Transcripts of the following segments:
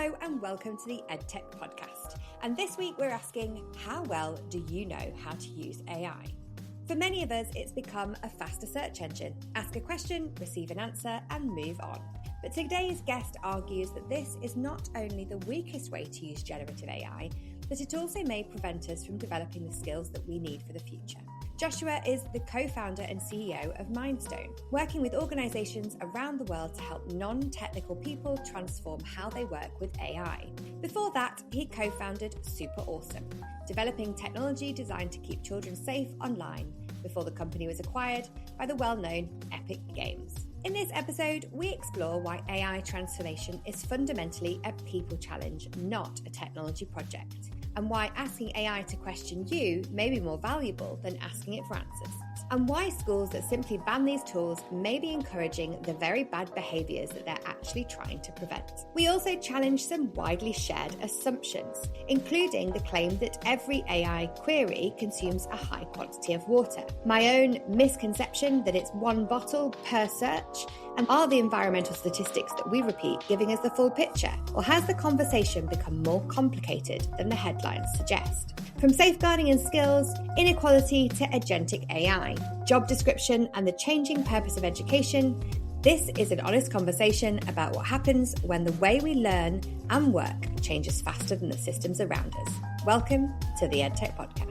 Hello and welcome to the EdTech podcast. And this week we're asking, how well do you know how to use AI? For many of us, it's become a faster search engine. Ask a question, receive an answer, and move on. But today's guest argues that this is not only the weakest way to use generative AI, but it also may prevent us from developing the skills that we need for the future. Joshua is the co-founder and CEO of Mindstone, working with organisations around the world to help non-technical people transform how they work with AI. Before that, he co-founded SuperAwesome, developing technology designed to keep children safe online before the company was acquired by the well-known Epic Games. In this episode, we explore why AI transformation is fundamentally a people challenge, not a technology project, and why asking AI to question you may be more valuable than asking it for answers, and why schools that simply ban these tools may be encouraging the very bad behaviours that they're actually trying to prevent. We also challenge some widely shared assumptions, including the claim that every AI query consumes a high quantity of water, my own misconception that it's one bottle per search, and are the environmental statistics that we repeat giving us the full picture? Or has the conversation become more complicated than the headlines suggest? From safeguarding and skills, inequality to agentic AI, job description and the changing purpose of education, this is an honest conversation about what happens when the way we learn and work changes faster than the systems around us. Welcome to the EdTech Podcast.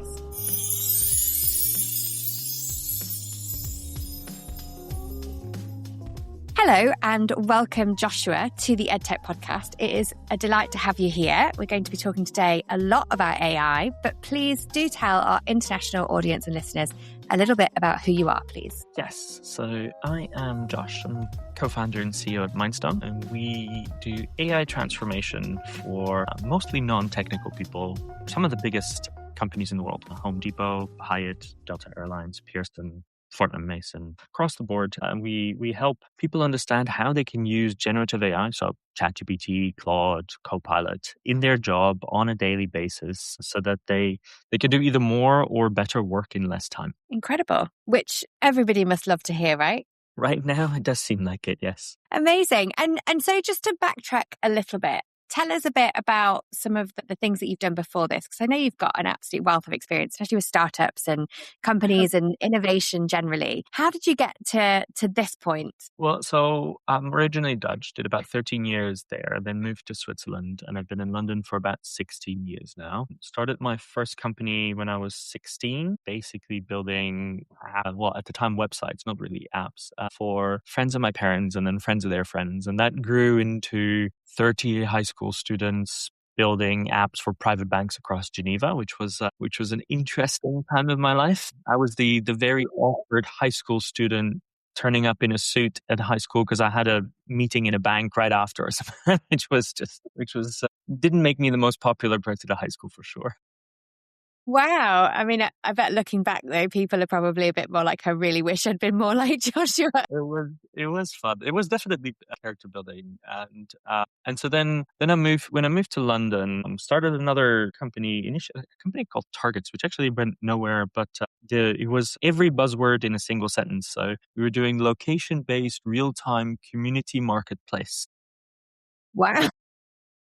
Hello and welcome, Joshua, to the EdTech Podcast. It is a delight to have you here. We're going to be talking today a lot about AI, but please do tell our international audience and listeners a little bit about who you are, please. Yes, so I am Josh. I'm co-founder and CEO at Mindstone, and we do AI transformation for mostly non-technical people. Some of the biggest companies in the world: Home Depot, Hyatt, Delta Airlines, Pearson, Fortnum Mason, across the board. And we help people understand how they can use generative AI, so ChatGPT, Claude, Copilot, in their job on a daily basis so that they can do either more or better work in less time. Incredible, which everybody must love to hear, right? Right now, it does seem like it, yes. Amazing. And so just to backtrack a little bit, tell us a bit about some of the things that you've done before this, because I know you've got an absolute wealth of experience, especially with startups and companies and innovation generally. How did you get to this point? Well, so I'm originally Dutch, did about 13 years there, then moved to Switzerland, and I've been in London for about 16 years now. Started my first company when I was 16, basically building, at the time, websites, not really apps, for friends of my parents and then friends of their friends. And that grew into 30 high school students building apps for private banks across Geneva, which was an interesting time of my life. I was the very awkward high school student turning up in a suit at high school because I had a meeting in a bank right after or something, which didn't make me the most popular person at high school for sure. Wow. I mean, I bet looking back, though, people are probably a bit more like, I really wish I'd been more like Joshua. It was fun. It was definitely character building. And so then I moved, when I moved to London, started another company, a company called Targets, which actually went nowhere, but it was every buzzword in a single sentence. So we were doing location-based real-time community marketplace. Wow.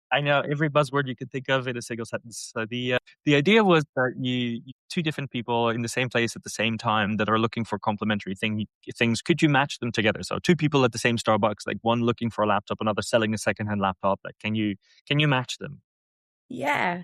I know every buzzword you could think of in a single sentence. So the idea was that you two different people in the same place at the same time that are looking for complementary things. Could you match them together? So two people at the same Starbucks, like one looking for a laptop, another selling a secondhand laptop. Like, can you match them? Yeah.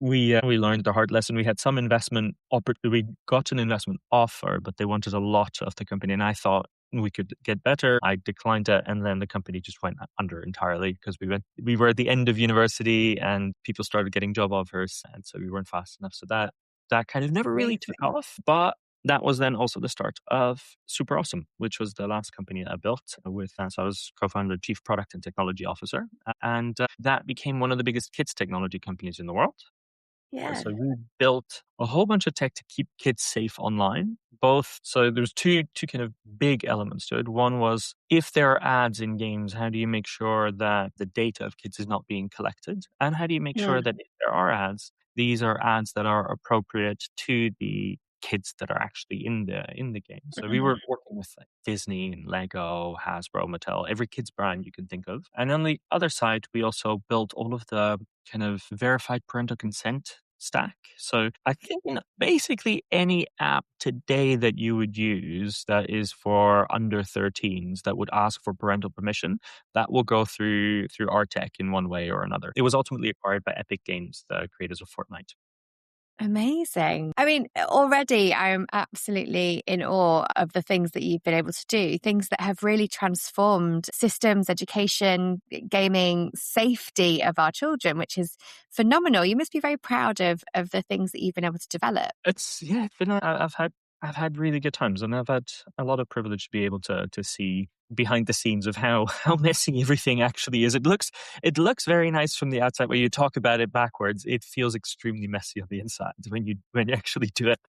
We learned the hard lesson. We had some investment. We got an investment offer, but they wanted a lot of the company, and I thought we could get better. I declined it, and then the company just went under entirely because we were at the end of university and people started getting job offers, and so we weren't fast enough. So that kind of never really took off. But that was then also the start of SuperAwesome, which was the last company that I built with. So I was co-founder, chief product and technology officer, and that became one of the biggest kids technology companies in the world. Yeah. So we built a whole bunch of tech to keep kids safe online. So there's two kind of big elements to it. One was, if there are ads in games, how do you make sure that the data of kids is not being collected? And how do you make sure that if there are ads, these are ads that are appropriate to the kids that are actually in the game. So we Mm. were working with like Disney and Lego, Hasbro, Mattel, every kid's brand you can think of. And on the other side, we also built all of the kind of verified parental consent stack. So I think basically any app today that you would use that is for under 13s that would ask for parental permission, that will go through our tech in one way or another. It was ultimately acquired by Epic Games, the creators of Fortnite. Amazing. I mean, already I'm absolutely in awe of the things that you've been able to do, things that have really transformed systems, education, gaming, safety of our children, which is phenomenal. You must be very proud of the things that you've been able to develop. It's been I've had really good times, and I've had a lot of privilege to be able to see behind the scenes of how messy everything actually is. It looks very nice from the outside. When you talk about it backwards, it feels extremely messy on the inside when you actually do it.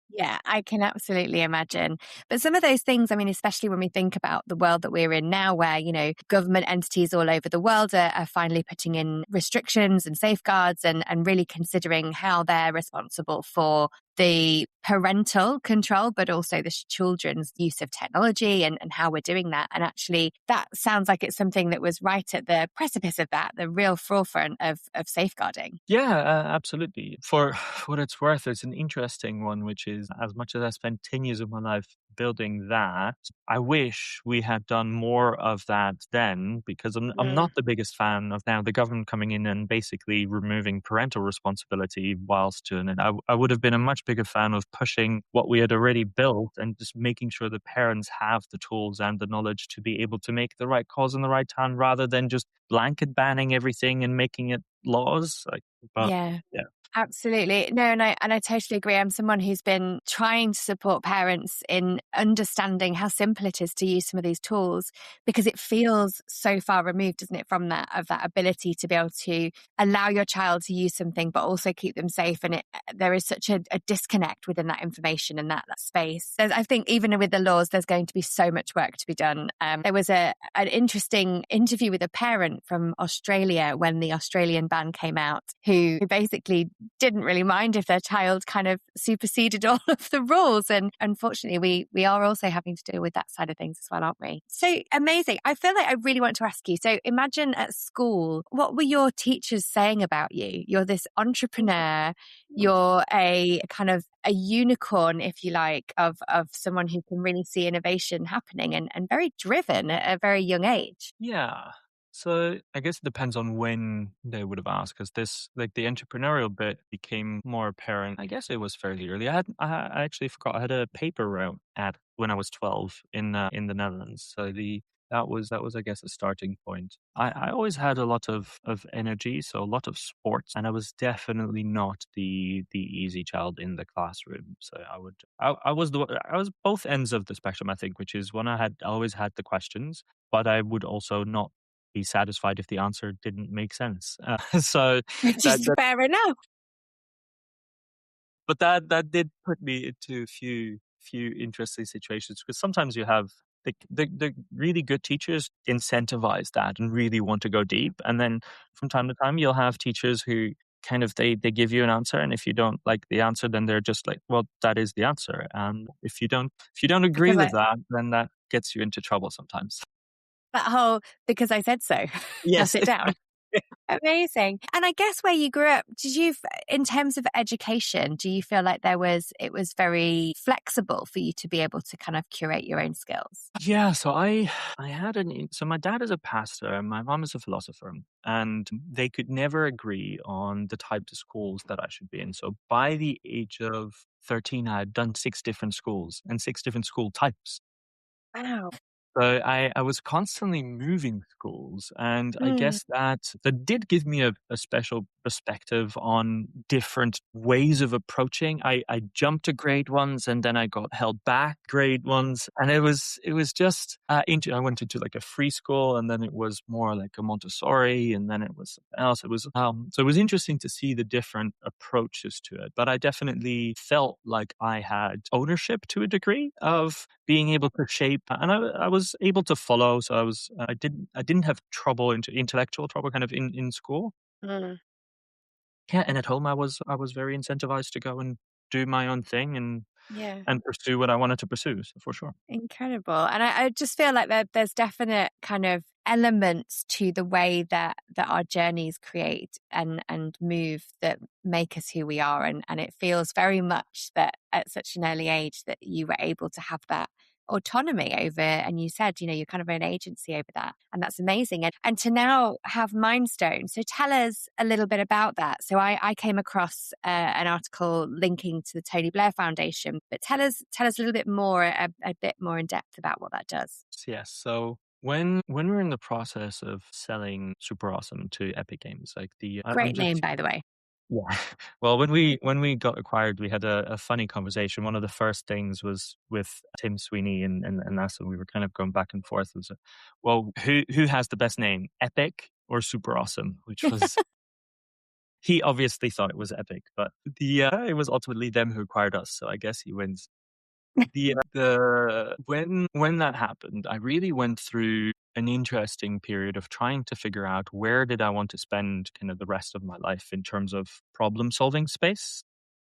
Yeah, I can absolutely imagine. But some of those things, I mean, especially when we think about the world that we're in now, where, government entities all over the world are finally putting in restrictions and safeguards and really considering how they're responsible for the parental control, but also the children's use of technology and how we're doing that. And actually, that sounds like it's something that was right at the precipice of that, the real forefront of safeguarding. Yeah, absolutely. For what it's worth, it's an interesting one, which is as much as I spent 10 years of my life building that, I wish we had done more of that then, because I'm Mm. not the biggest fan of now the government coming in and basically removing parental responsibility whilst doing it. I would have been a much bigger fan of pushing what we had already built and just making sure the parents have the tools and the knowledge to be able to make the right calls in the right time rather than just blanket banning everything and making it laws. But Yeah. yeah. Absolutely. No, and I totally agree. I'm someone who's been trying to support parents in understanding how simple it is to use some of these tools because it feels so far removed, doesn't it, from that ability to be able to allow your child to use something but also keep them safe. And there is such a disconnect within that information and that space. I think even with the laws, there's going to be so much work to be done. There was an interesting interview with a parent from Australia when the Australian ban came out, who basically didn't really mind if their child kind of superseded all of the rules. And unfortunately, we are also having to deal with that side of things as well, aren't we? So amazing. I feel like I really want to ask you. So imagine at school, what were your teachers saying about you? You're this entrepreneur. You're a kind of a unicorn, if you like, of someone who can really see innovation happening and very driven at a very young age. Yeah. So I guess it depends on when they would have asked, because this, like the entrepreneurial bit became more apparent. I guess it was fairly early. I actually forgot. I had a paper route at when I was 12 in the Netherlands. So that was I guess a starting point. I always had a lot of energy, so a lot of sports, and I was definitely not the easy child in the classroom. So I was both ends of the spectrum, I think, which is when I always had the questions, but I would also not be satisfied if the answer didn't make sense. So Which that, is that fair enough. but that did put me into a few interesting situations, because sometimes you have the really good teachers incentivize that and really want to go deep, and then from time to time you'll have teachers who kind of they give you an answer, and if you don't like the answer, then they're just like, well, that is the answer, and if you don't agree Because with that, then that gets you into trouble sometimes. that whole because I said so. Now Yes. sit down. Amazing. And I guess where you grew up, in terms of education, do you feel like it was very flexible for you to be able to kind of curate your own skills? Yeah, so I had so my dad is a pastor and my mom is a philosopher, and they could never agree on the types of schools that I should be in. So by the age of 13, I had done 6 different schools and 6 different school types. Wow. So I was constantly moving schools, and I Mm. guess that did give me a special perspective on different ways of approaching. I jumped to grade ones, and then I got held back grade ones, and it was just I went into like a free school, and then it was more like a Montessori, and then it was something else. It was so it was interesting to see the different approaches to it, but I definitely felt like I had ownership to a degree of being able to shape, and I was able to follow. So I didn't have trouble into intellectual trouble kind of in school. Mm. Yeah, and at home I was very incentivized to go and do my own thing Yeah. and pursue what I wanted to pursue, so for sure. Incredible. And I just feel like there's definite kind of elements to the way that our journeys create and move that make us who we are. And it feels very much that at such an early age that you were able to have that autonomy over, and you said, you kind of own agency over that. And that's amazing. And to now have Mindstone. So tell us a little bit about that. So I came across an article linking to the Tony Blair Foundation, but tell us a little bit more, a bit more in depth about what that does. Yes. So when we're in the process of selling SuperAwesome to Epic Games, like I'm Great just name, by the way. yeah. Well, when we got acquired, we had a funny conversation. One of the first things was with Tim Sweeney and NASA. We were kind of going back and forth. It was, well, who has the best name, Epic or SuperAwesome? Which was he obviously thought it was Epic, but it was ultimately them who acquired us. So I guess he wins. The when that happened, I really went through an interesting period of trying to figure out where did I want to spend kind of the rest of my life in terms of problem solving space.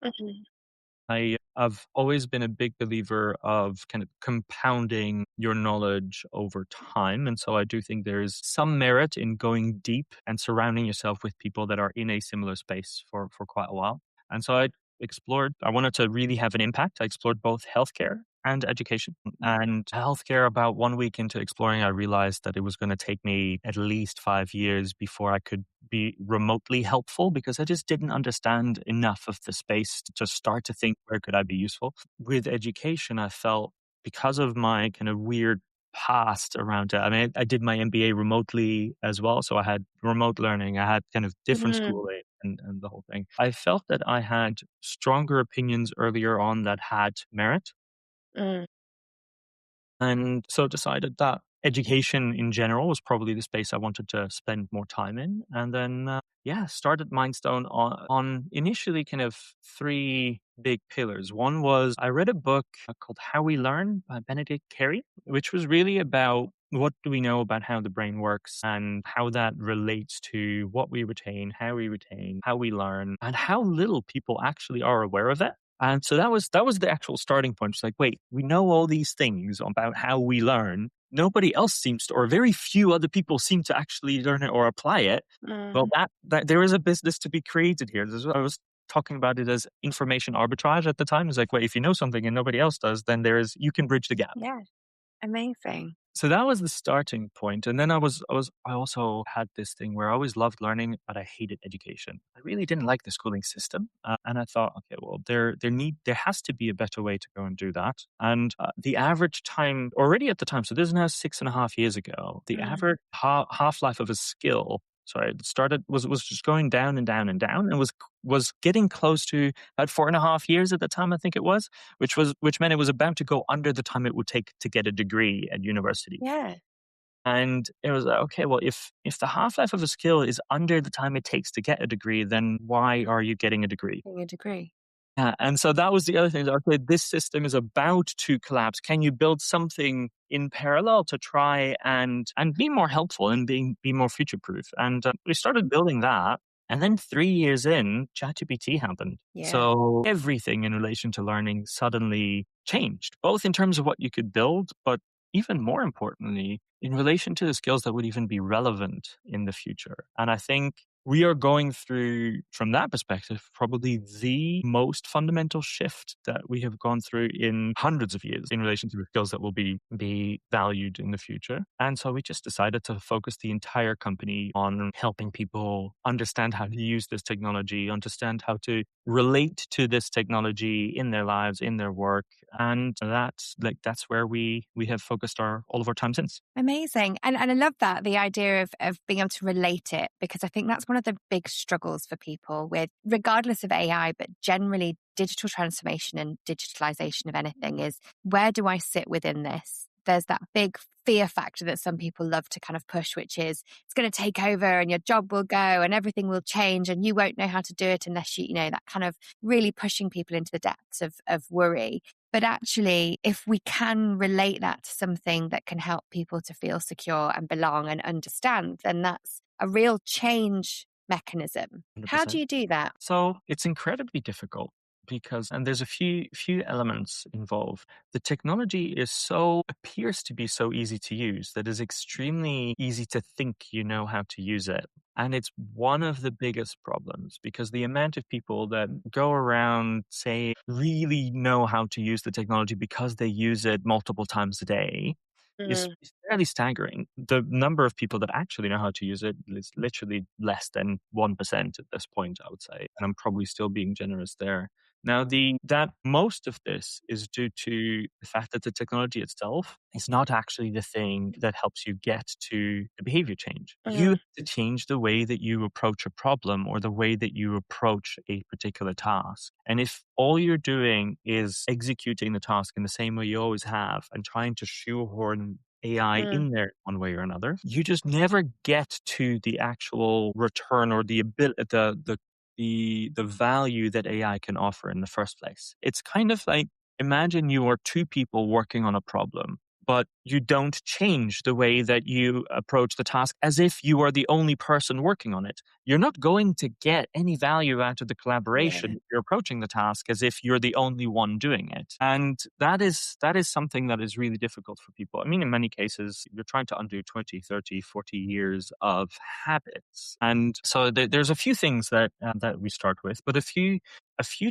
Mhm. I've always been a big believer of kind of compounding your knowledge over time. And so I do think there's some merit in going deep and surrounding yourself with people that are in a similar space for quite a while. And so I wanted to really have an impact. I explored both healthcare and education. And healthcare, about 1 week into exploring, I realized that it was going to take me at least 5 years before I could be remotely helpful because I just didn't understand enough of the space to just start to think, where could I be useful? With education, I felt because of my kind of weird past around it. I mean, I did my MBA remotely as well. So I had remote learning. I had kind of different Mhm. schooling and the whole thing. I felt that I had stronger opinions earlier on that had merit. Mm. And so decided that education in general was probably the space I wanted to spend more time in. And then, started Mindstone on initially kind of three big pillars. One was I read a book called How We Learn by Benedict Carey, which was really about what do we know about how the brain works and how that relates to what we retain, how we learn, and how little people actually are aware of it. And so that was the actual starting point. It's like, wait, we know all these things about how we learn. Nobody else seems to, or very few other people seem to actually learn it or apply it. Well, Mm. that there is a business to be created here. I was talking about it as information arbitrage at the time. It's like, wait, if you know something and nobody else does, then you can bridge the gap. Yeah. Amazing. So that was the starting point. And then I also had this thing where I always loved learning, but I hated education. I really didn't like the schooling system. And I thought, okay, well, there has to be a better way to go and do that. And the average time already at the time, so this is now 6.5 years ago, the Mm. average half-life of a skill. So it started was just going down and down and down, and was getting close to about 4.5 years at the time, I think it was, which meant it was about to go under the time it would take to get a degree at university. Yeah. And it was like, okay, well, if the half-life of a skill is under the time it takes to get a degree, then why are you getting a degree? Getting a degree. And so that was the other thing. Okay, this system is about to collapse. Can you build something in parallel to try and be more helpful and be more future-proof? And we started building that. And then 3 years in, ChatGPT happened. Yeah. So everything in relation to learning suddenly changed, both in terms of what you could build, but even more importantly, in relation to the skills that would even be relevant in the future. And I think we are going through, from that perspective, probably the most fundamental shift that we have gone through in hundreds of years in relation to the skills that will be valued in the future. And so we just decided to focus the entire company on helping people understand how to use this technology, understand how to relate to this technology in their lives, in their work. And that's where we have focused all of our time since. Amazing. And I love that, the idea of being able to relate it, because I think that's one of the big struggles for people with, regardless of AI, but generally digital transformation and digitalization of anything, is where do I sit within this? There's that big fear factor that some people love to kind of push, which is it's going to take over and your job will go and everything will change and you won't know how to do it unless that kind of really pushing people into the depths of worry. But actually, if we can relate that to something that can help people to feel secure and belong and understand, then that's a real change mechanism. How do 100%. you do that? So it's incredibly difficult because, and there's a few elements involved. The technology appears to be so easy to use that is extremely easy to think you know how to use it. And it's one of the biggest problems because the amount of people that go around say really know how to use the technology because they use it multiple times a day is fairly staggering. The number of people that actually know how to use it is literally less than 1% at this point, I would say. And I'm probably still being generous there. Now, that most of this is due to the fact that the technology itself is not actually the thing that helps you get to the behavior change. You have to change the way that you approach a problem or the way that you approach a particular task. And if all you're doing is executing the task in the same way you always have and trying to shoehorn AI in there one way or another, you just never get to the actual return or the value that AI can offer in the first place. It's kind of like, imagine you are two people working on a problem, but you don't change the way that you approach the task as if you are the only person working on it. You're not going to get any value out of the collaboration. Yeah. You're approaching the task as if you're the only one doing it. And that is something that is really difficult for people. I mean, in many cases, you're trying to undo 20, 30, 40 years of habits. And so there's a few things that we start with, but a few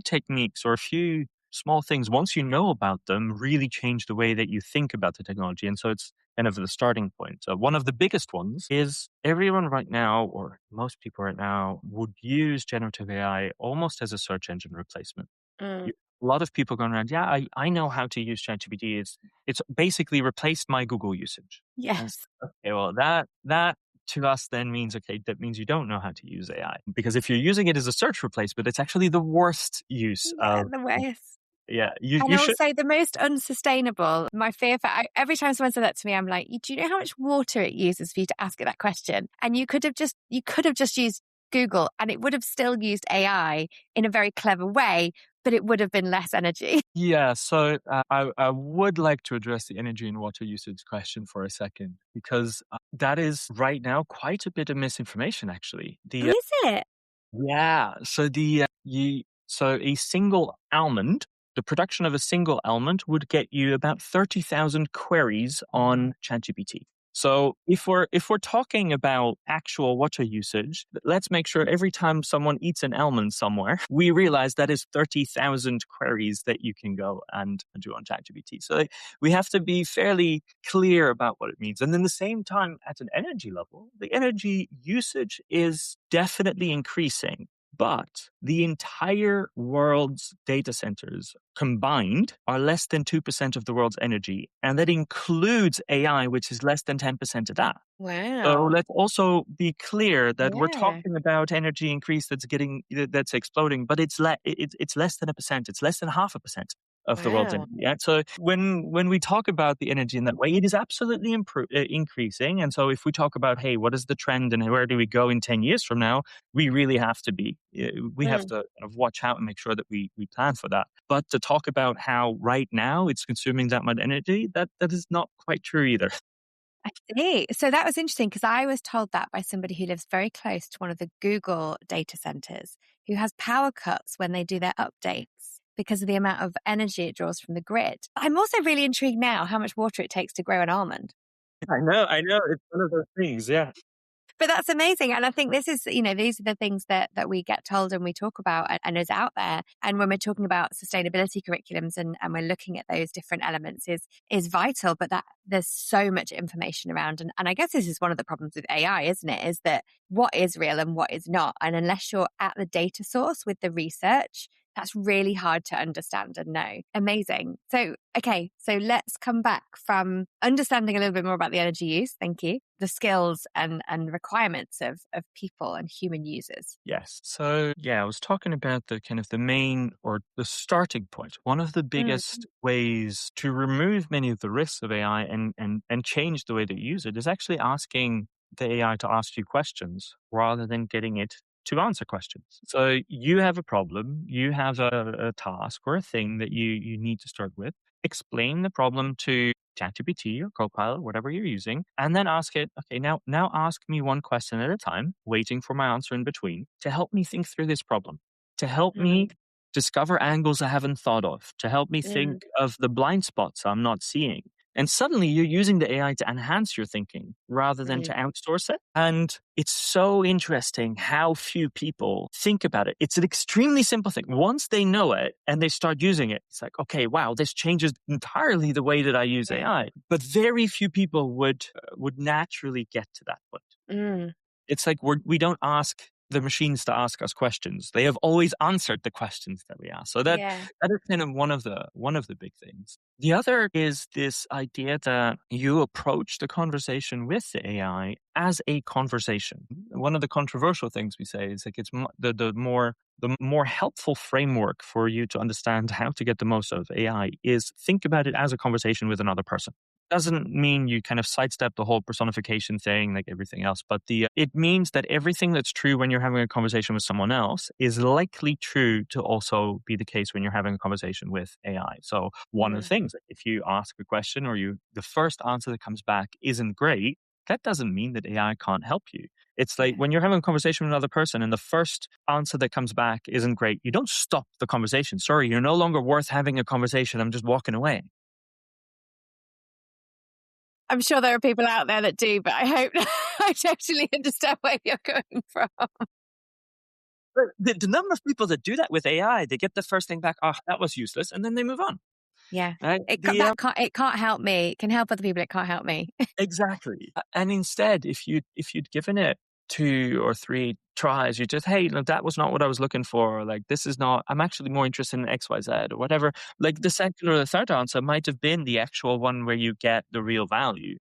techniques or a few small things, once you know about them, really change the way that you think about the technology. And so it's kind of the starting point. So one of the biggest ones is everyone right now, or most people right now, would use generative AI almost as a search engine replacement. A lot of people going around, yeah, I know how to use ChatGPT. It's basically replaced my Google usage. And Yes. okay, well, that to us then means, okay, that means you don't know how to use AI. Because if you're using it as a search replacement, it's actually the worst use Yeah, of. the worst. Yeah, And you should. also the most unsustainable. My fear every time someone said that to me, I'm like, do you know how much water it uses for you to ask it that question? And you could have just used Google and it would have still used AI in a very clever way, but it would have been less energy. Yeah, so I would like to address the energy and water usage question for a second, because that is right now quite a bit of misinformation, actually. Is it? Yeah, so a single almond, the production of a single almond would get you about 30,000 queries on ChatGPT. So if we're talking about actual water usage, let's make sure every time someone eats an almond somewhere, we realize that is 30,000 queries that you can go and do on ChatGPT. So we have to be fairly clear about what it means. And then at the same time, at an energy level, the energy usage is definitely increasing. But the entire world's data centers combined are less than 2% of the world's energy. And that includes AI, which is less than 10% of that. So Wow. let's also be clear that we're Yeah. talking about energy increase that's exploding, but it's less than 1%. It's less than 0.5% of the world's Wow. energy. Yeah? So when we talk about the energy in that way, it is absolutely increasing. And so if we talk about, hey, what is the trend and where do we go in 10 years from now, we really have to kind of watch out and make sure that we plan for that. But to talk about how right now it's consuming that much energy, that is not quite true either. I see. So that was interesting because I was told that by somebody who lives very close to one of the Google data centers who has power cuts when they do their updates because of the amount of energy it draws from the grid. I'm also really intrigued now how much water it takes to grow an almond. I know. It's one of those things. Yeah. But that's amazing. And I think this is, these are the things that we get told and we talk about and is out there. And when we're talking about sustainability curriculums and we're looking at those different elements is vital, but that there's so much information around. And I guess this is one of the problems with AI, isn't it? Is that what is real and what is not. And unless you're at the data source with the research, that's really hard to understand and know. Amazing. So, okay, so let's come back from understanding a little bit more about the energy use. Thank you. The skills and requirements of people and human users. Yes. So yeah, I was talking about the kind of the main or the starting point. One of the biggest ways to remove many of the risks of AI and change the way that you use it is actually asking the AI to ask you questions rather than getting it to answer questions. So you have a problem, you have a task or a thing that you need to start with. Explain the problem to ChatGPT or Copilot, whatever you're using, and then ask it, okay, now ask me one question at a time, waiting for my answer in between to help me think through this problem, to help me discover angles I haven't thought of, to help me think of the blind spots I'm not seeing. And suddenly you're using the AI to enhance your thinking rather than to outsource it. And it's so interesting how few people think about it. It's an extremely simple thing. Once they know it and they start using it, it's like, okay, wow, this changes entirely the way that I use AI. But very few people would naturally get to that point. It's like we don't ask the machines to ask us questions. They have always answered the questions that we ask. So that is kind of one of the big things. The other is this idea that you approach the conversation with the AI as a conversation. One of the controversial things we say is like it's the more helpful framework for you to understand how to get the most out of AI is think about it as a conversation with another person. Doesn't mean you kind of sidestep the whole personification thing like everything else, but it means that everything that's true when you're having a conversation with someone else is likely true to also be the case when you're having a conversation with AI. So one of the things, if you ask a question or the first answer that comes back isn't great, that doesn't mean that AI can't help you. It's like when you're having a conversation with another person and the first answer that comes back isn't great, you don't stop the conversation. Sorry, you're no longer worth having a conversation. I'm just walking away. I'm sure there are people out there that do, but I hope I totally understand where you're going from. The number of people that do that with AI, they get the first thing back, oh, that was useless, and then they move on. Yeah. Right? It can't help me. It can help other people. It can't help me. Exactly. And instead, if you'd given it 2 or 3 tries, you just, hey, no, that was not what I was looking for. Like, this is not, I'm actually more interested in XYZ or whatever. Like the second or the third answer might have been the actual one where you get the real value.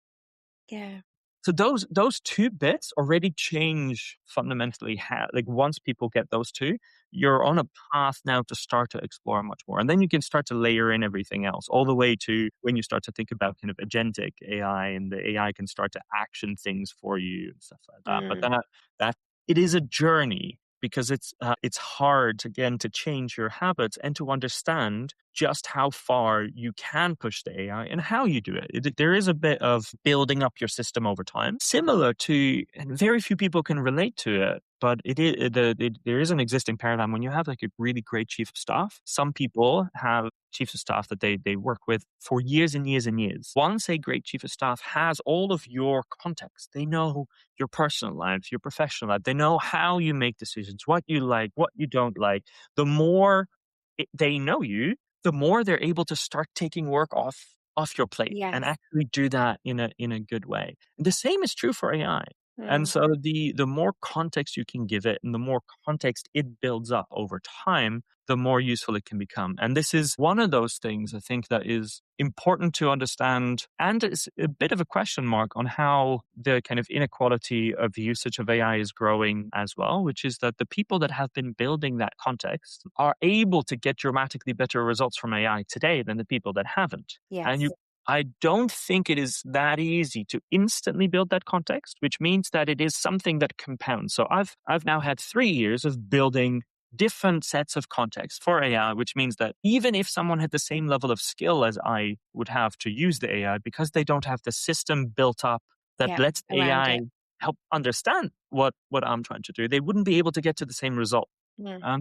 Yeah. So those 2 bits already change fundamentally how, like once people get those 2, you're on a path now to start to explore much more. And then you can start to layer in everything else, all the way to when you start to think about kind of agentic AI and the AI can start to action things for you and stuff like that. But that it is a journey because it's hard again to change your habits and to understand just how far you can push the AI and how you do it. There is a bit of building up your system over time, similar to, and very few people can relate to it, but there is an existing paradigm when you have like a really great chief of staff. Some people have chiefs of staff that they work with for years and years and years. Once a great chief of staff has all of your context, they know your personal lives, your professional life, they know how you make decisions, what you like, what you don't like. The more they know you, the more they're able to start taking work off your plate and actually do that in a good way. And the same is true for AI. And so the more context you can give it and the more context it builds up over time, the more useful it can become. And this is one of those things I think that is important to understand. And it's a bit of a question mark on how the kind of inequality of usage of AI is growing as well, which is that the people that have been building that context are able to get dramatically better results from AI today than the people that haven't. Yes. And I don't think it is that easy to instantly build that context, which means that it is something that compounds. So I've now had 3 years of building different sets of context for AI, which means that even if someone had the same level of skill as I would have to use the AI, because they don't have the system built up that lets AI help understand what I'm trying to do, they wouldn't be able to get to the same result.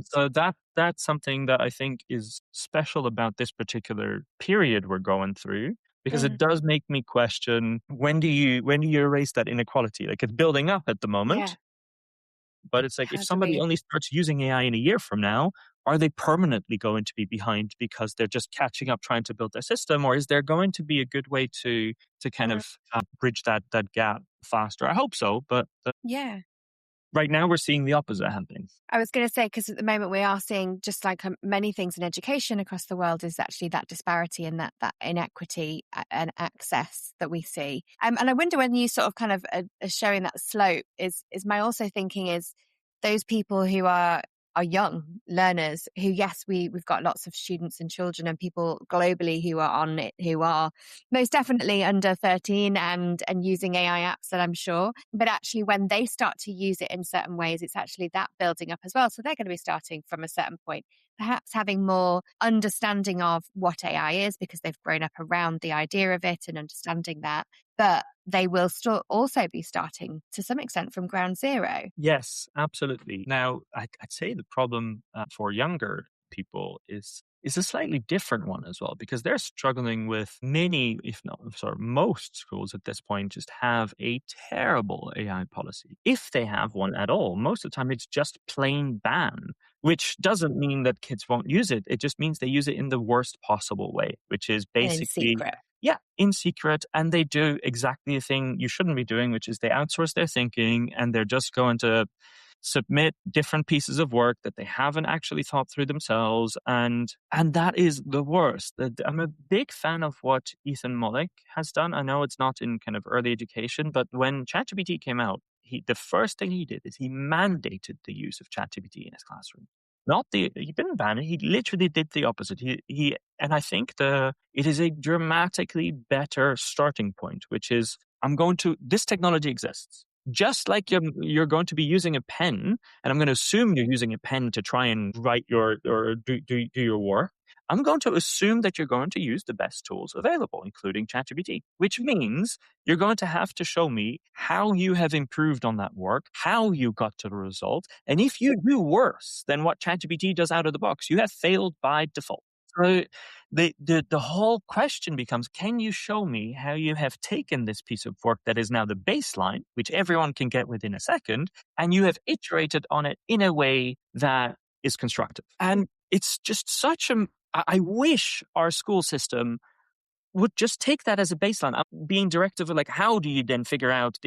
So that's something that I think is special about this particular period we're going through, because it does make me question, when do you erase that inequality? Like, it's building up at the moment, but it's like, if somebody only starts using AI in a year from now, are they permanently going to be behind because they're just catching up trying to build their system? Or is there going to be a good way to kind of bridge that gap faster? I hope so, but right now we're seeing the opposite happening. I was going to say, because at the moment we are seeing, just like many things in education across the world, is actually that disparity and that inequity and access that we see. And I wonder, when you sort of kind of are showing that slope, is my also thinking is those people who are young learners who, yes, we've got lots of students and children and people globally who are on it, who are most definitely under 13 and using AI apps, that I'm sure. But actually, when they start to use it in certain ways, it's actually that building up as well. So they're going to be starting from a certain point, perhaps having more understanding of what AI is because they've grown up around the idea of it and understanding that. But they will still also be starting to some extent from ground zero. Yes, absolutely. Now, I'd say the problem for younger people is a slightly different one as well, because they're struggling with many, if not most schools at this point just have a terrible AI policy. If they have one at all, most of the time it's just plain ban, which doesn't mean that kids won't use it. It just means they use it in the worst possible way, which is basically... in secret. Yeah, in secret. And they do exactly the thing you shouldn't be doing, which is they outsource their thinking, and they're just going to submit different pieces of work that they haven't actually thought through themselves. And that is the worst. I'm a big fan of what Ethan Mollick has done. I know it's not in kind of early education, but when ChatGPT came out, the first thing he did is he mandated the use of ChatGPT in his classroom. He didn't ban it. He literally did the opposite. And I think it is a dramatically better starting point, which is this technology exists. Just like you're going to be using a pen, and I'm going to assume you're using a pen to try and write or do your work. I'm going to assume that you're going to use the best tools available, including ChatGPT, which means you're going to have to show me how you have improved on that work, how you got to the result. And if you do worse than what ChatGPT does out of the box, you have failed by default. So the whole question becomes, can you show me how you have taken this piece of work that is now the baseline, which everyone can get within a second, and you have iterated on it in a way that is constructive? And it's just I wish our school system would just take that as a baseline. I'm being directive of how do you then figure out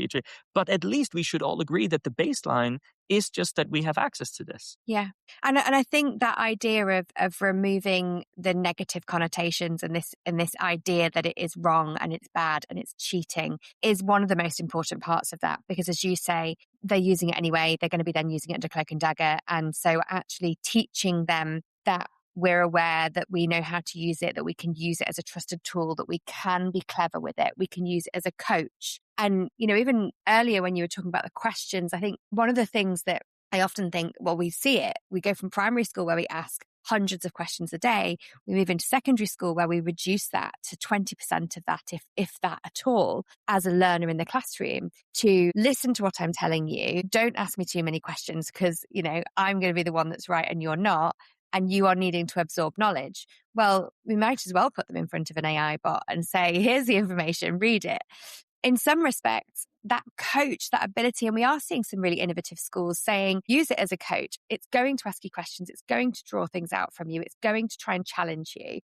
but at least we should all agree that the baseline is just that we have access to this. Yeah. And I think that idea of removing the negative connotations and this idea that it is wrong and it's bad and it's cheating is one of the most important parts of that, because as you say, they're using it anyway. They're going to be then using it under cloak and dagger. And so actually teaching them that we're aware, that we know how to use it, that we can use it as a trusted tool, that we can be clever with it, we can use it as a coach. And, even earlier when you were talking about the questions, I think one of the things that I often think, we see it, we go from primary school where we ask hundreds of questions a day, we move into secondary school where we reduce that to 20% of that, if that at all, as a learner in the classroom, to listen to what I'm telling you. Don't ask me too many questions because, I'm going to be the one that's right and you're not. And you are needing to absorb knowledge. Well, we might as well put them in front of an AI bot and say, here's the information, read it. In some respects, that coach, that ability, and we are seeing some really innovative schools saying, use it as a coach. It's going to ask you questions. It's going to draw things out from you. It's going to try and challenge you,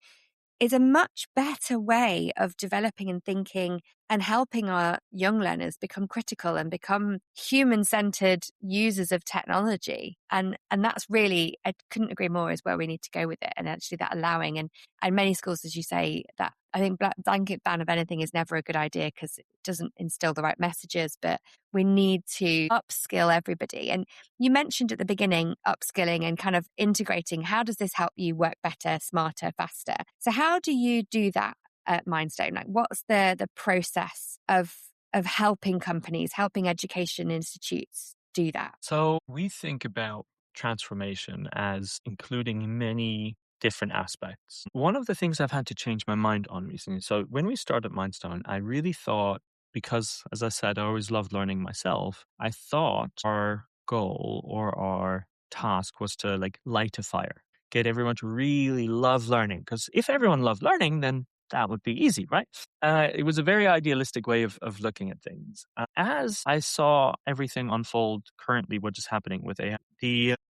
is a much better way of developing and thinking and helping our young learners become critical and become human-centered users of technology. And that's really, I couldn't agree more, is where we need to go with it. And actually that allowing, and many schools, as you say, that I think blanket ban of anything is never a good idea because it doesn't instill the right messages, but we need to upskill everybody. And you mentioned at the beginning, upskilling and kind of integrating. How does this help you work better, smarter, faster? So how do you do that at Mindstone? What's the process of helping companies, helping education institutes do that? So we think about transformation as including many different aspects. One of the things I've had to change my mind on recently. So when we started Mindstone, I really thought, because as I said, I always loved learning myself, I thought our goal or our task was to light a fire, get everyone to really love learning. Because if everyone loved learning, then that would be easy, right? It was a very idealistic way of looking at things. As I saw everything unfold currently, what is happening with AI,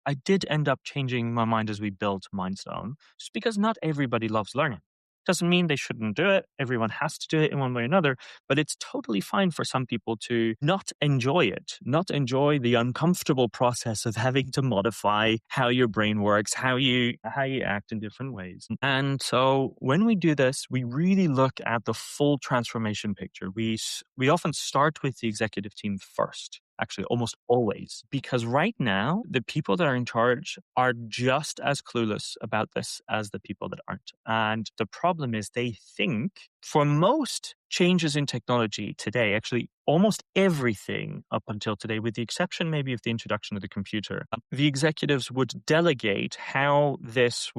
I did end up changing my mind as we built Mindstone, just because not everybody loves learning. Doesn't mean they shouldn't do it. Everyone has to do it in one way or another, but it's totally fine for some people to not enjoy it, not enjoy the uncomfortable process of having to modify how your brain works, how you act in different ways. And so when we do this, we really look at the full transformation picture. We often start with the executive team first. Actually, almost always, because right now, the people that are in charge are just as clueless about this as the people that aren't. And the problem is they think for most changes in technology today, actually almost everything up until today, with the exception maybe of the introduction of the computer, the executives would delegate how this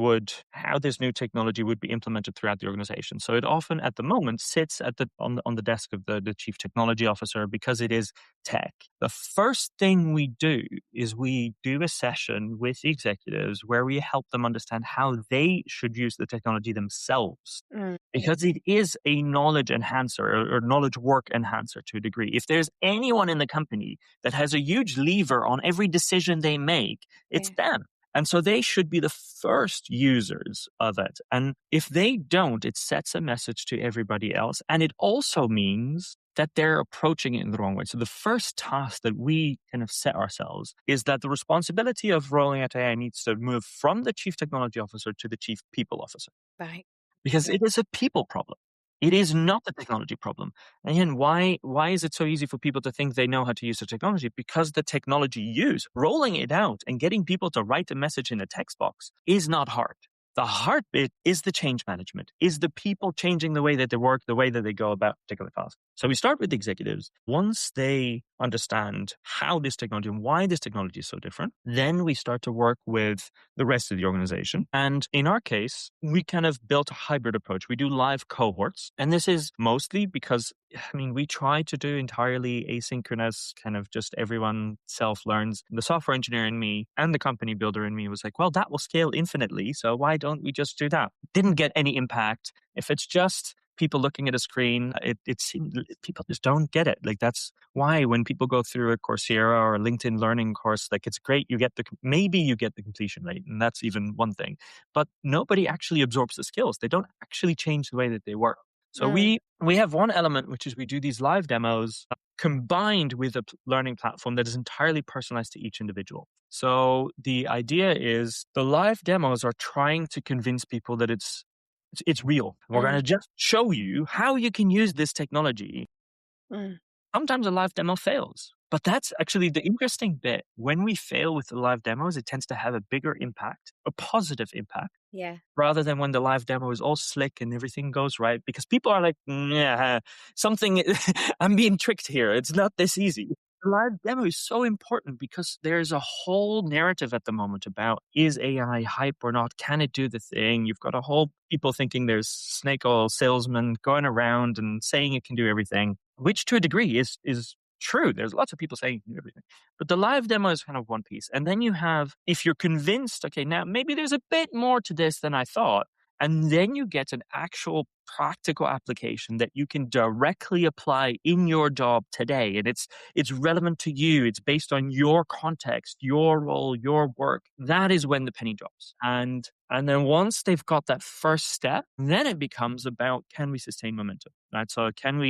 new technology would be implemented throughout the organization. So it often at the moment sits on the desk of the chief technology officer because it is tech. The first thing we do is we do a session with the executives where we help them understand how they should use the technology themselves. Because it is a knowledge enhancer or knowledge work enhancer to a degree. If there's anyone in the company that has a huge lever on every decision they make, it's them. And so they should be the first users of it. And if they don't, it sets a message to everybody else. And it also means that they're approaching it in the wrong way. So the first task that we kind of set ourselves is that the responsibility of rolling out AI needs to move from the chief technology officer to the chief people officer. Right. Because it is a people problem. It is not a technology problem. And again, why is it so easy for people to think they know how to use the technology? Because the technology used, rolling it out and getting people to write a message in a text box is not hard. The hard bit is the change management, is the people changing the way that they work, the way that they go about particular tasks. So we start with executives. Once they understand how this technology and why this technology is so different, then we start to work with the rest of the organization. And in our case, we kind of built a hybrid approach. We do live cohorts. And this is mostly because, we try to do entirely asynchronous, kind of just everyone self-learns. The software engineer in me and the company builder in me was like, well, that will scale infinitely. So why don't we just do that? Didn't get any impact. If it's just people looking at a screen, it seems people just don't get it. Like that's why when people go through a Coursera or a LinkedIn learning course, like it's great. Maybe you get the completion rate, and that's even one thing, but nobody actually absorbs the skills. They don't actually change the way that they work. So we have one element, which is we do these live demos combined with a learning platform that is entirely personalized to each individual. So the idea is the live demos are trying to convince people that it's real. We're going to just show you how you can use this technology. Sometimes a live demo fails, but that's actually the interesting bit. When we fail with the live demos, it tends to have a bigger impact, a positive impact. Yeah. Rather than when the live demo is all slick and everything goes right, because people are like, something, I'm being tricked here. It's not this easy. The live demo is so important because there's a whole narrative at the moment about, is AI hype or not? Can it do the thing? You've got a whole people thinking there's snake oil salesmen going around and saying it can do everything, which to a degree is true. There's lots of people saying it can do everything. But the live demo is kind of one piece. And then you have, if you're convinced, okay, now maybe there's a bit more to this than I thought, and then you get an actual practical application that you can directly apply in your job today. And it's relevant to you. It's based on your context, your role, your work. That is when the penny drops. And then once they've got that first step, then it becomes about, can we sustain momentum? Right? So can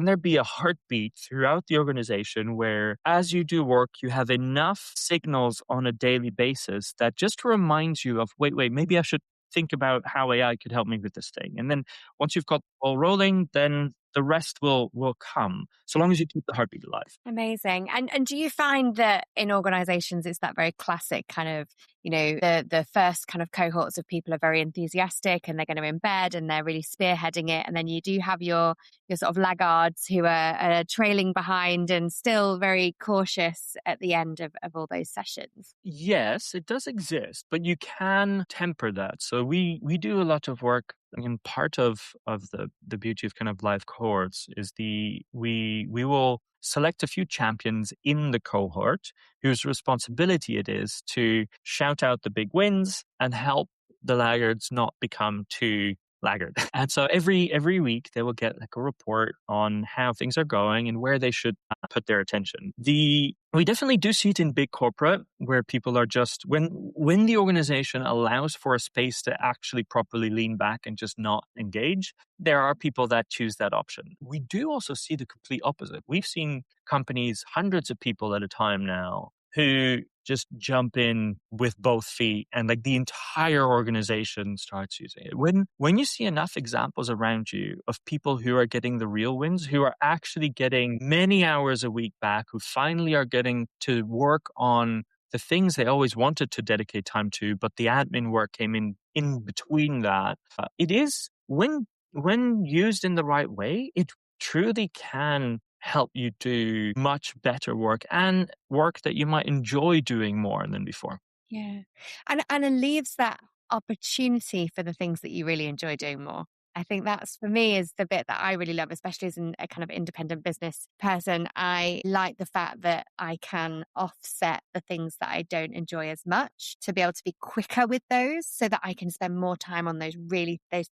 there be a heartbeat throughout the organization where as you do work, you have enough signals on a daily basis that just reminds you of, wait, maybe I should think about how AI could help me with this thing. And then once you've got the ball rolling, then the rest will come, so long as you keep the heartbeat alive. Amazing. And do you find that in organizations, it's that very classic kind of, the first kind of cohorts of people are very enthusiastic and they're going to embed and they're really spearheading it. And then you do have your sort of laggards who are trailing behind and still very cautious at the end of all those sessions? Yes, it does exist, but you can temper that. So we do a lot of work. And part of the beauty of kind of live cohorts is we will select a few champions in the cohort whose responsibility it is to shout out the big wins and help the laggards not become too laggard. And so every week they will get like a report on how things are going and where they should put their attention. We definitely do see it in big corporate where people are just, when the organization allows for a space to actually properly lean back and just not engage, there are people that choose that option. We do also see the complete opposite. We've seen companies, hundreds of people at a time now, who just jump in with both feet and like the entire organization starts using it. When you see enough examples around you of people who are getting the real wins, who are actually getting many hours a week back, who finally are getting to work on the things they always wanted to dedicate time to, but the admin work came in between that. It is when when used in the right way, it truly can help you do much better work and work that you might enjoy doing more than before. Yeah. And it leaves that opportunity for the things that you really enjoy doing more. I think that's, for me, is the bit that I really love, especially as a kind of independent business person. I like the fact that I can offset the things that I don't enjoy as much to be able to be quicker with those so that I can spend more time on those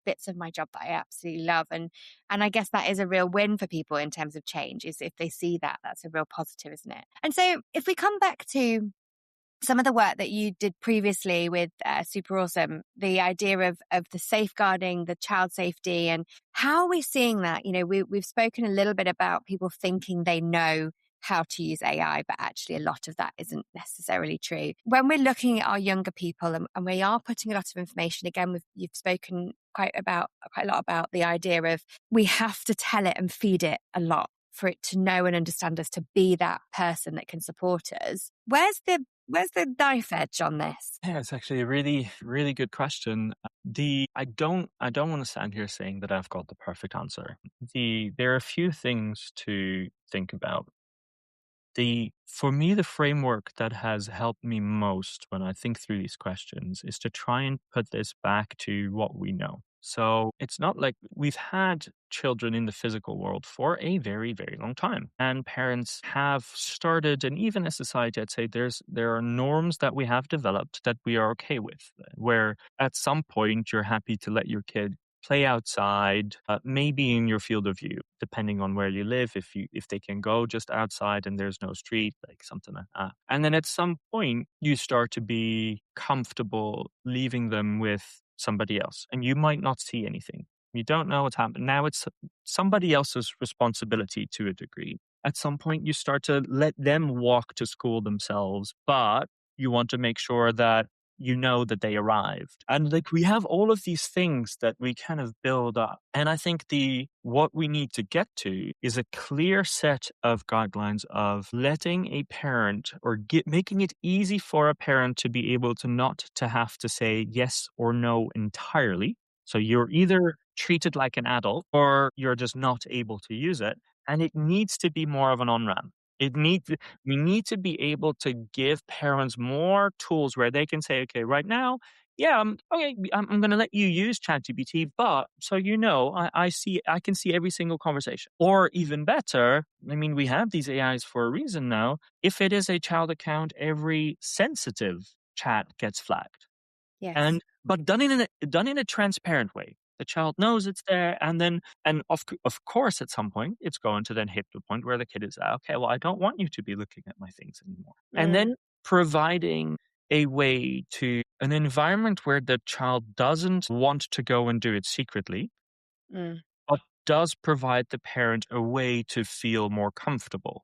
bits of my job that I absolutely love. And I guess that is a real win for people in terms of change, is if they see that, that's a real positive, isn't it? And so if we come back to some of the work that you did previously with SuperAwesome, the idea of the safeguarding, the child safety, and how are we seeing that? You know, we've spoken a little bit about people thinking they know how to use AI, but actually a lot of that isn't necessarily true. When we're looking at our younger people and we are putting a lot of information, again, you've spoken quite a lot about the idea of we have to tell it and feed it a lot for it to know and understand us, to be that person that can support us. Where's the knife edge on this? Yeah, it's actually a really, really good question. I don't want to stand here saying that I've got the perfect answer. There are a few things to think about. For me, the framework that has helped me most when I think through these questions is to try and put this back to what we know. So it's not like we've had children in the physical world for a very, very long time. And parents have started, and even as society, I'd say there are norms that we have developed that we are okay with, where at some point you're happy to let your kid play outside, maybe in your field of view, depending on where you live. If they can go just outside and there's no street, like something like that. And then at some point, you start to be comfortable leaving them with somebody else, and you might not see anything. You don't know what's happened. Now it's somebody else's responsibility to a degree. At some point, you start to let them walk to school themselves, but you want to make sure that you know that they arrived. And like we have all of these things that we kind of build up. And I think what we need to get to is a clear set of guidelines of letting a parent making it easy for a parent to be able to not to have to say yes or no entirely. So you're either treated like an adult or you're just not able to use it. And it needs to be more of an on-ramp. We need to be able to give parents more tools where they can say, okay, right now, yeah, I'm going to let you use ChatGPT, but so you know, I can see every single conversation. Or even better, I mean, we have these AIs for a reason now. If it is a child account, every sensitive chat gets flagged. Yes. But done in a transparent way. The child knows it's there, and of course, at some point, it's going to then hit the point where the kid is, okay, well, I don't want you to be looking at my things anymore. And then providing a way to an environment where the child doesn't want to go and do it secretly, but does provide the parent a way to feel more comfortable.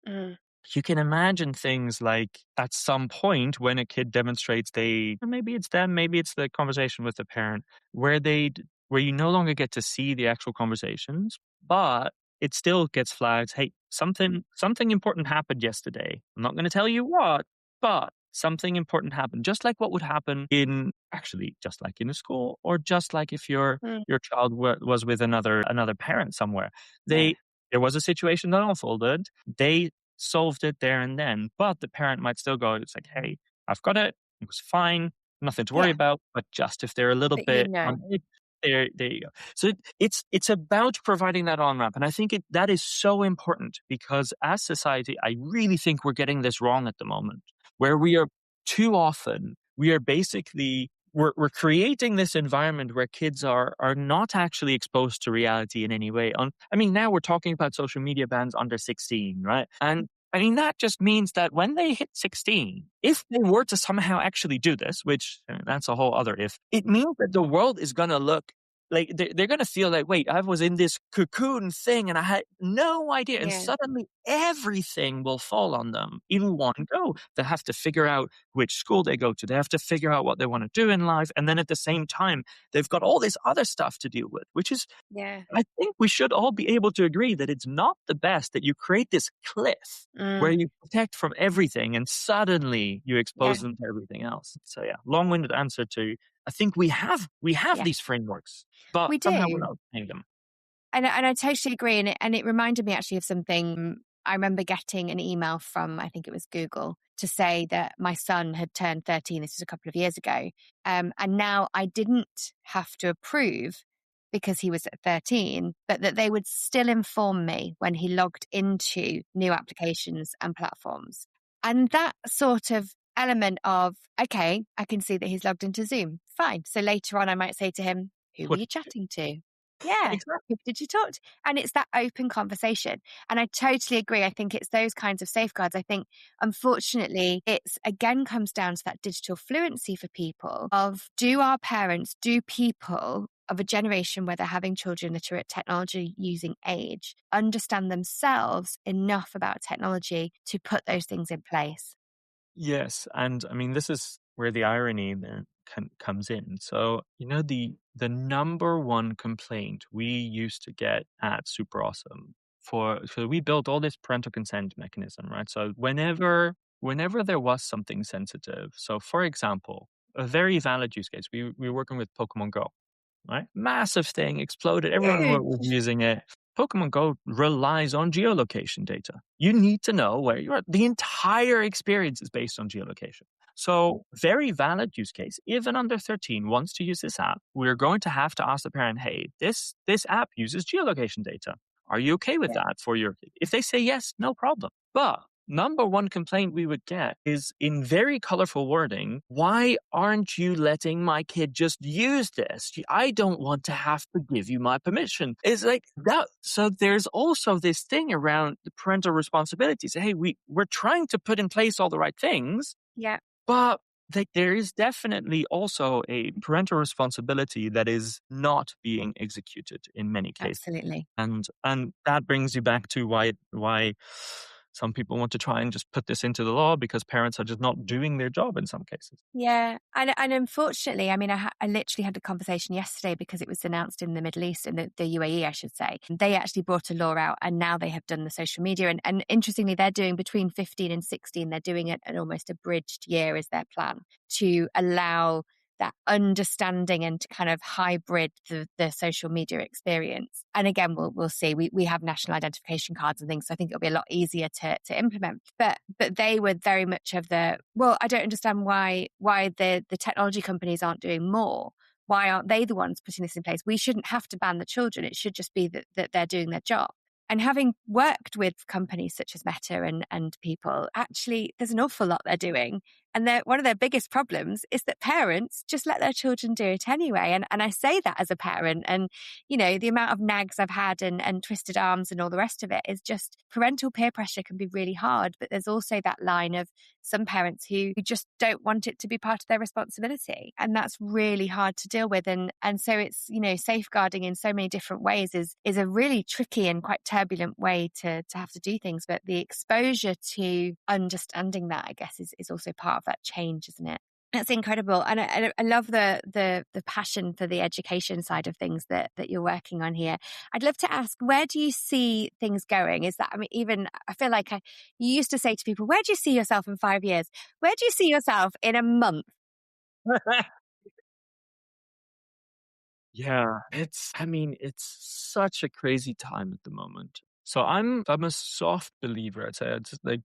You can imagine things like at some point when a kid demonstrates maybe it's them, maybe it's the conversation with the parent, where you no longer get to see the actual conversations, but it still gets flagged. Hey, something important happened yesterday. I'm not going to tell you what, but something important happened. Just like what would happen just like in a school, or just like if your child was with another parent somewhere. There was a situation that unfolded. They solved it there and then, but the parent might still go, it's like, hey, I've got it. It was fine. Nothing to worry about. But just if they're a little bit on it, there you go. So it's about providing that on-ramp. And I think that is so important, because as society, I really think we're getting this wrong at the moment, where we are too often, we're creating this environment where kids are not actually exposed to reality in any way. Now we're talking about social media bans under 16, right? And that just means that when they hit 16, if they were to somehow actually do this, which that's a whole other if, it means that the world is going to look like they're going to feel like, wait, I was in this cocoon thing and I had no idea. And suddenly everything will fall on them in one go. They have to figure out which school they go to. They have to figure out what they want to do in life. And then at the same time, they've got all this other stuff to deal with, which is, I think we should all be able to agree that it's not the best that you create this cliff where you protect from everything and suddenly you expose them to everything else. So long-winded answer to I think we have these frameworks, but We somehow we're do. not applying them. And I totally agree. And it reminded me actually of something. I remember getting an email from, I think it was Google, to say that my son had turned 13. This was a couple of years ago. And now I didn't have to approve because he was at 13, but that they would still inform me when he logged into new applications and platforms. And that sort of element of, okay, I can see that he's logged into Zoom. Fine. So later on, I might say to him, who were What you chatting to? Yeah. exactly? Who did you talk to? And it's that open conversation. And I totally agree. I think it's those kinds of safeguards. I think, unfortunately, it's again comes down to that digital fluency for people of do our parents, do people of a generation where they're having children that are at technology using age, understand themselves enough about technology to put those things in place? Yes, and I mean this is where the irony then comes in. So the number one complaint we used to get at SuperAwesome so we built all this parental consent mechanism, right? So whenever there was something sensitive, so for example, a very valid use case, we were working with Pokemon Go, right? Massive thing, exploded. Everyone was Huge. using it. Pokemon Go relies on geolocation data. You need to know where you are. The entire experience is based on geolocation. So very valid use case. Even under 13 wants to use this app, we're going to have to ask the parent, hey, this app uses geolocation data. Are you okay with Yeah. that for your kid? If they say yes, no problem. But number one complaint we would get is in very colorful wording, why aren't you letting my kid just use this? I don't want to have to give you my permission. It's like that. So there's also this thing around the parental responsibilities. Hey, we're trying to put in place all the right things, Yeah. but there is definitely also a parental responsibility that is not being executed in many cases. Absolutely. And that brings you back to why some people want to try and just put this into the law because parents are just not doing their job in some cases. Yeah. And unfortunately, I mean, I literally had a conversation yesterday because it was announced in the Middle East, in the UAE, I should say. They actually brought a law out and now they have done the social media. And interestingly, they're doing between 15 and 16, they're doing it an almost abridged year is their plan to allow that understanding and to kind of hybrid the social media experience. And again, we'll see. We have national identification cards and things, so I think it'll be a lot easier to implement. But they were very much of the, well, I don't understand why the technology companies aren't doing more. Why aren't they the ones putting this in place? We shouldn't have to ban the children. It should just be that they're doing their job. And having worked with companies such as Meta and people, actually, there's an awful lot they're doing. And one of their biggest problems is that parents just let their children do it anyway. And I say that as a parent. And, the amount of nags I've had and twisted arms and all the rest of it is just parental peer pressure can be really hard. But there's also that line of some parents who just don't want it to be part of their responsibility. And that's really hard to deal with. And so it's, safeguarding in so many different ways is a really tricky and quite turbulent way to have to do things. But the exposure to understanding that, I guess, is also part of that change, isn't it? That's incredible. And I love the passion for the education side of things that you're working on here. I'd love to ask, where do you see things going? Is that, I mean, even I feel like you used to say to people, where do you see yourself in 5 years? Where do you see yourself in a month? Yeah, it's such a crazy time at the moment. So I'm a soft believer. I'd say it's like,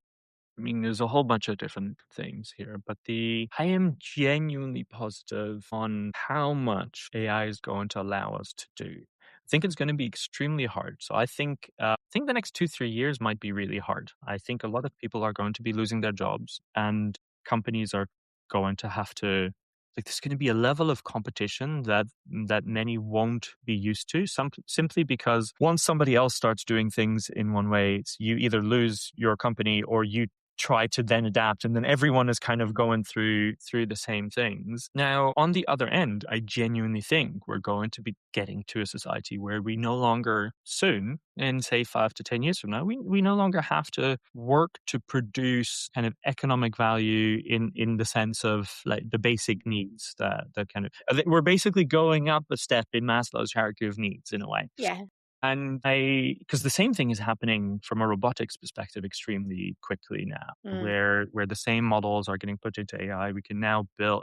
there's a whole bunch of different things here, but I am genuinely positive on how much AI is going to allow us to do. I think it's going to be extremely hard. So I think the next 2-3 years might be really hard. I think a lot of people are going to be losing their jobs, and companies are going to have to. Like, there's going to be a level of competition that many won't be used to. Simply because once somebody else starts doing things in one way, you either lose your company or you try to then adapt, and then everyone is kind of going through the same things. Now, on the other end, I genuinely think we're going to be getting to a society where we no longer soon, in say 5 to 10 years from now, we no longer have to work to produce kind of economic value in the sense of like the basic needs that kind of, I think we're basically going up a step in Maslow's hierarchy of needs in a way. Yeah. And because the same thing is happening from a robotics perspective extremely quickly now, where the same models are getting put into AI. We can now build,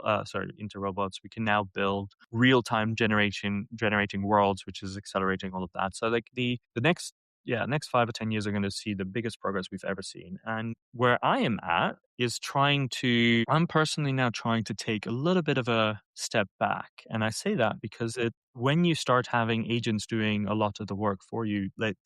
into robots. We can now build real-time generating worlds, which is accelerating all of that. So like the next 5 or 10 years are going to see the biggest progress we've ever seen. And where I am at is I'm personally now trying to take a little bit of a step back. And I say that because when you start having agents doing a lot of the work for you, like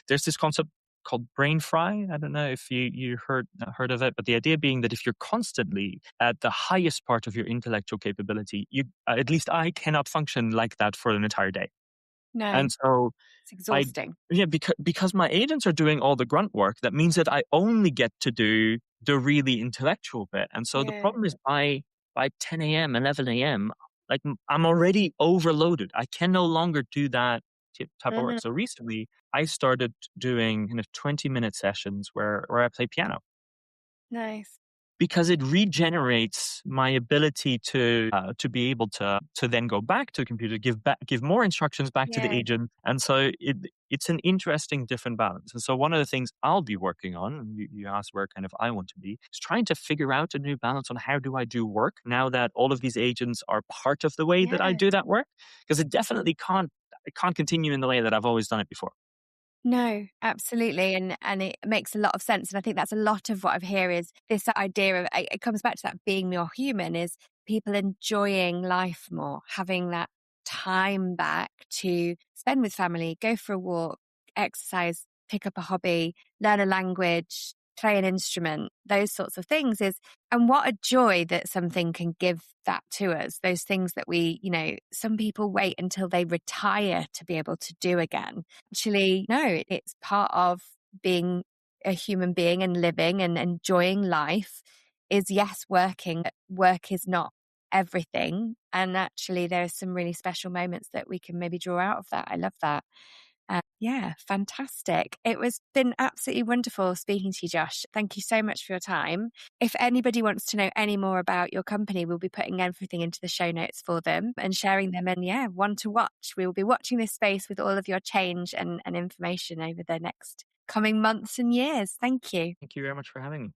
there's this concept called brain fry. I don't know if you heard of it, but the idea being that if you're constantly at the highest part of your intellectual capability, at least I cannot function like that for an entire day. No. And so it's exhausting. Because my agents are doing all the grunt work, that means that I only get to do the really intellectual bit. And so the problem is by 10 a.m., 11 a.m., like I'm already overloaded. I can no longer do that type of work. So recently I started doing kind of 20-minute sessions where I play piano. Nice. Because it regenerates my ability to be able to then go back to the computer, give more instructions back to the agent, and so it's an interesting different balance. And so one of the things I'll be working on, and you asked where kind of I want to be, is trying to figure out a new balance on how do I do work now that all of these agents are part of the way that I do that work, because it definitely can't continue in the way that I've always done it before. No, absolutely. And it makes a lot of sense. And I think that's a lot of what I've heard is this idea of, it comes back to that being more human, is people enjoying life more, having that time back to spend with family, go for a walk, exercise, pick up a hobby, learn a language, play an instrument, those sorts of things and what a joy that something can give that to us. Those things that some people wait until they retire to be able to do again. Actually, no, it's part of being a human being and living and enjoying life is, yes, working. Work is not everything. And actually, there are some really special moments that we can maybe draw out of that. I love that. Fantastic. It was been absolutely wonderful speaking to you, Josh. Thank you so much for your time. If anybody wants to know any more about your company, we'll be putting everything into the show notes for them and sharing them. And one to watch. We will be watching this space with all of your change and information over the next coming months and years. Thank you. Thank you very much for having me.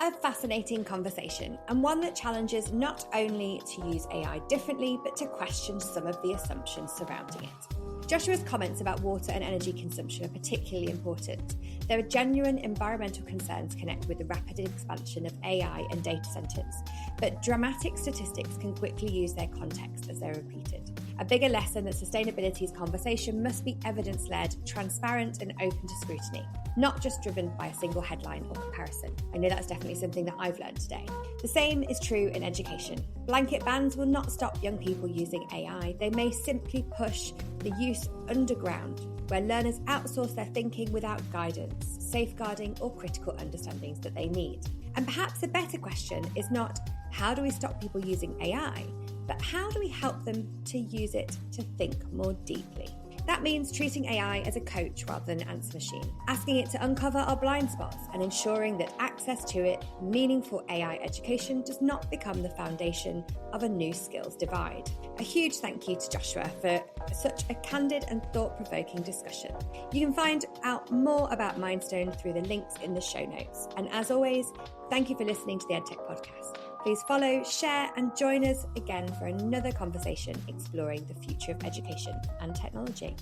A fascinating conversation, and one that challenges not only to use AI differently, but to question some of the assumptions surrounding it. Joshua's comments about water and energy consumption are particularly important. There are genuine environmental concerns connected with the rapid expansion of AI and data centres, but dramatic statistics can quickly lose their context as they're repeated. A bigger lesson that sustainability's conversation must be evidence-led, transparent and open to scrutiny, not just driven by a single headline or comparison. I know that's definitely something that I've learned today. The same is true in education. Blanket bans will not stop young people using AI. They may simply push the use underground, where learners outsource their thinking without guidance, safeguarding or critical understandings that they need. And perhaps a better question is not how do we stop people using AI, but how do we help them to use it to think more deeply? That means treating AI as a coach rather than an answer machine, asking it to uncover our blind spots and ensuring that access to it, meaningful AI education, does not become the foundation of a new skills divide. A huge thank you to Joshua for such a candid and thought-provoking discussion. You can find out more about Mindstone through the links in the show notes. And as always, thank you for listening to the EdTech Podcast. Please follow, share, and join us again for another conversation exploring the future of education and technology.